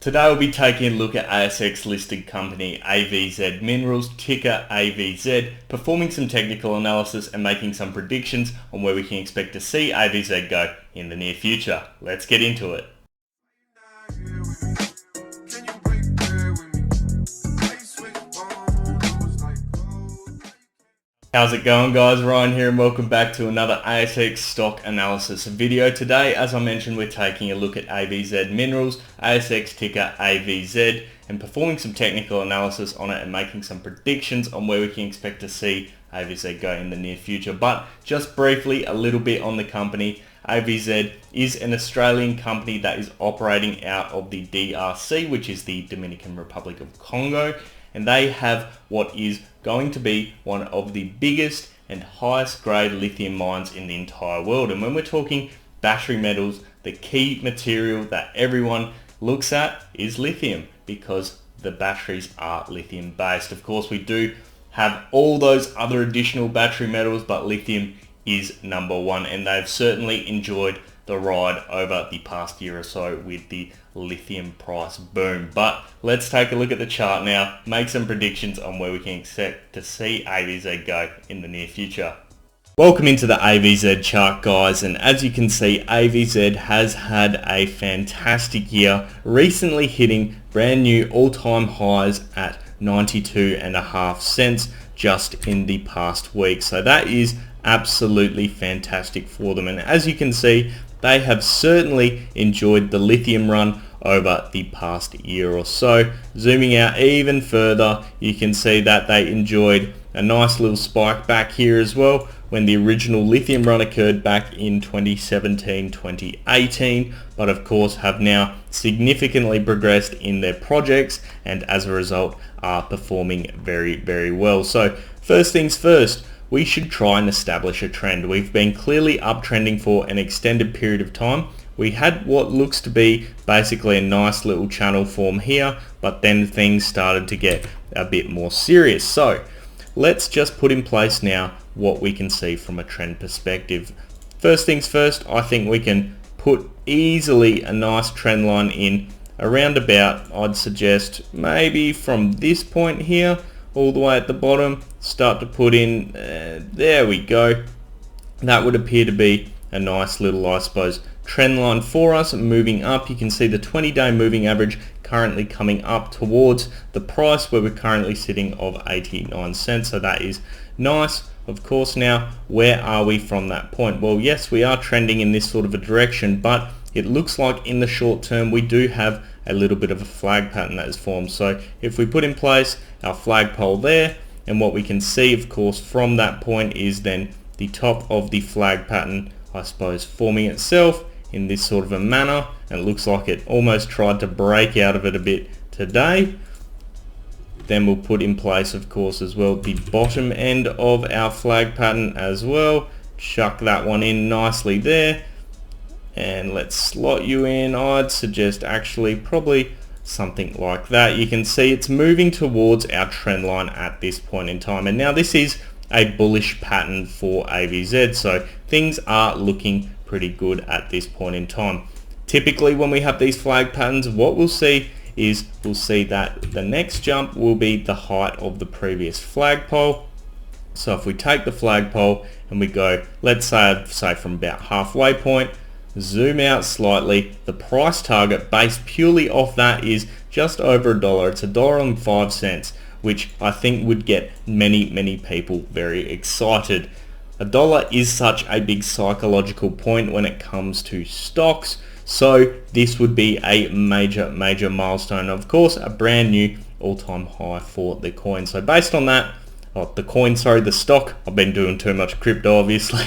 Today we'll be taking a look at ASX listed company AVZ Minerals, ticker AVZ, performing some technical analysis and making some predictions on where we can expect to see AVZ go in the near future. Let's get into it. How's it going, guys? Ryan here and welcome back to another ASX stock analysis video. Today, as I mentioned, we're taking a look at AVZ Minerals, ASX ticker AVZ, and performing some technical analysis on it and making some predictions on where we can expect to see AVZ go in the near future. But just briefly, a little bit on the company. AVZ is an Australian company that is operating out of the DRC, which is the Dominican Republic of Congo, and they have what is going to be one of the biggest and highest grade lithium mines in the entire world. And when we're talking battery metals, the key material that everyone looks at is lithium, because the batteries are lithium based. Of course, we do have all those other additional battery metals, but lithium is number one, and they've certainly enjoyed the ride over the past year or so with the lithium price boom. But let's take a look at the chart now, make some predictions on where we can expect to see AVZ go in the near future. Welcome into the AVZ chart, guys, and as you can see, AVZ has had a fantastic year, recently hitting brand new all-time highs at 92.5 cents just in the past week. So that is absolutely fantastic for them, and as you can see, they have certainly enjoyed the lithium run over the past year or so. Zooming out even further, you can see that they enjoyed a nice little spike back here as well when the original lithium run occurred back in 2017-2018, but of course have now significantly progressed in their projects and as a result are performing very, very well. So first things first, we should try and establish a trend. We've been clearly uptrending for an extended period of time. We had what looks to be basically a nice little channel form here, but then things started to get a bit more serious. So let's just put in place now what we can see from a trend perspective. First things first, I think we can put easily a nice trend line in around about, I'd suggest maybe from this point here all the way at the bottom, start to put in, there we go. That would appear to be a nice little, I suppose, trend line for us moving up. You can see the 20-day moving average currently coming up towards the price where we're currently sitting of 89 cents. So that is nice. Of course, now where are we from that point? Well, yes, we are trending in this sort of a direction, but it looks like in the short term we do have a little bit of a flag pattern that is formed. So if we put in place our flagpole there, and what we can see of course from that point is then the top of the flag pattern, I suppose, forming itself in this sort of a manner, and it looks like it almost tried to break out of it a bit today. Then we'll put in place of course as well the bottom end of our flag pattern as well, chuck that one in nicely there, and let's slot you in. I'd suggest actually probably something like that. You can see it's moving towards our trend line at this point in time, and now this is a bullish pattern for AVZ, so things are looking pretty good at this point in time. Typically when we have these flag patterns, what we'll see is we'll see that the next jump will be the height of the previous flagpole. So if we take the flagpole and we go, let's say from about halfway point, zoom out slightly, the price target based purely off that is just over $1. It's $1.05, which I think would get many people very excited. $1 is such a big psychological point when it comes to stocks, so this would be a major milestone. Of course, a brand new all-time high for the coin. So based on that, the stock, I've been doing too much crypto obviously,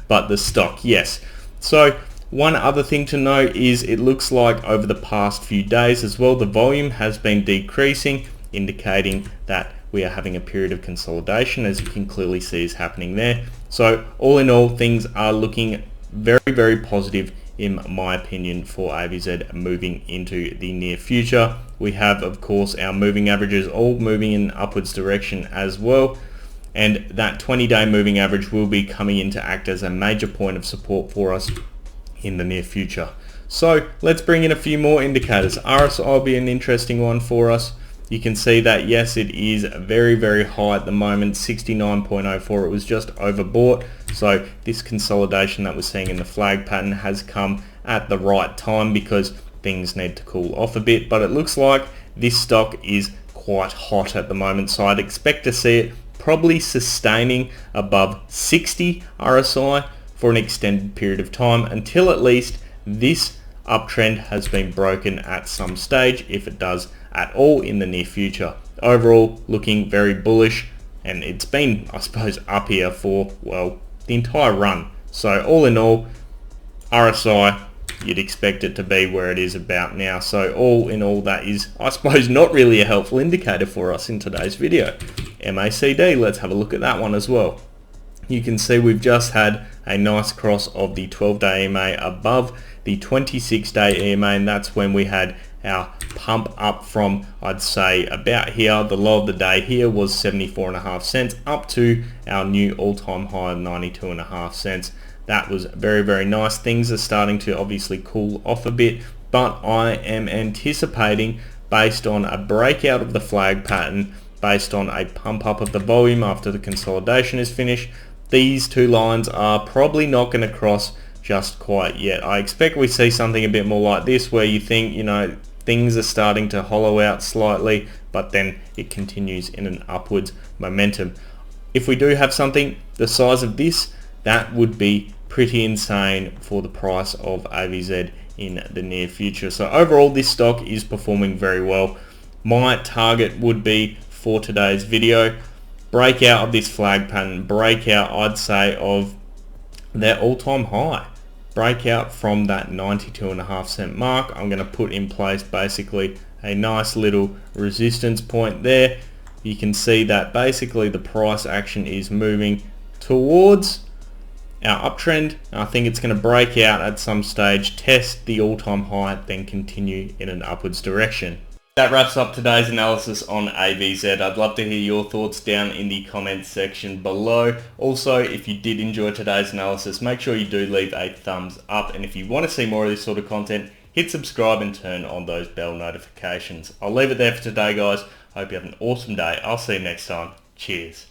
but the stock, yes. So one other thing to note is it looks like over the past few days as well, the volume has been decreasing, indicating that we are having a period of consolidation, as you can clearly see is happening there. So all in all, things are looking very positive in my opinion for AVZ moving into the near future. We have of course our moving averages all moving in upwards direction as well, and that 20-day moving average will be coming in to act as a major point of support for us in the near future. So let's bring in a few more indicators. RSI will be an interesting one for us. You can see that yes, it is very, very high at the moment, 69.04. It was just overbought. So this consolidation that we're seeing in the flag pattern has come at the right time because things need to cool off a bit. But it looks like this stock is quite hot at the moment. So I'd expect to see it probably sustaining above 60 RSI for an extended period of time until at least this uptrend has been broken at some stage, if it does at all in the near future. Overall, looking very bullish, and it's been, I suppose, up here for, well, the entire run. So all in all, RSI, you'd expect it to be where it is about now. So all in all, that is, I suppose, not really a helpful indicator for us in today's video. MACD, let's have a look at that one as well. You can see we've just had a nice cross of the 12-day EMA above the 26-day EMA, and that's when we had our pump up from, I'd say, about here. The low of the day here was 74.5 cents up to our new all-time high of 92.5 cents. That was very, very nice. Things are starting to obviously cool off a bit, but I am anticipating, based on a breakout of the flag pattern, based on a pump up of the volume after the consolidation is finished, these two lines are probably not going to cross just quite yet. I expect we see something a bit more like this, where you think, you know, things are starting to hollow out slightly, but then it continues in an upwards momentum. If we do have something the size of this, that would be pretty insane for the price of AVZ in the near future. So overall, this stock is performing very well. My target would be, for today's video, breakout of this flag pattern, breakout, I'd say, of their all-time high, breakout from that 92.5 cent mark. I'm going to put in place basically a nice little resistance point there. You can see that basically the price action is moving towards our uptrend. I think it's going to break out at some stage, test the all-time high, then continue in an upwards direction. That wraps up today's analysis on AVZ. I'd love to hear your thoughts down in the comments section below. Also, if you did enjoy today's analysis, make sure you do leave a thumbs up. And if you want to see more of this sort of content, hit subscribe and turn on those bell notifications. I'll leave it there for today, guys. I hope you have an awesome day. I'll see you next time. Cheers.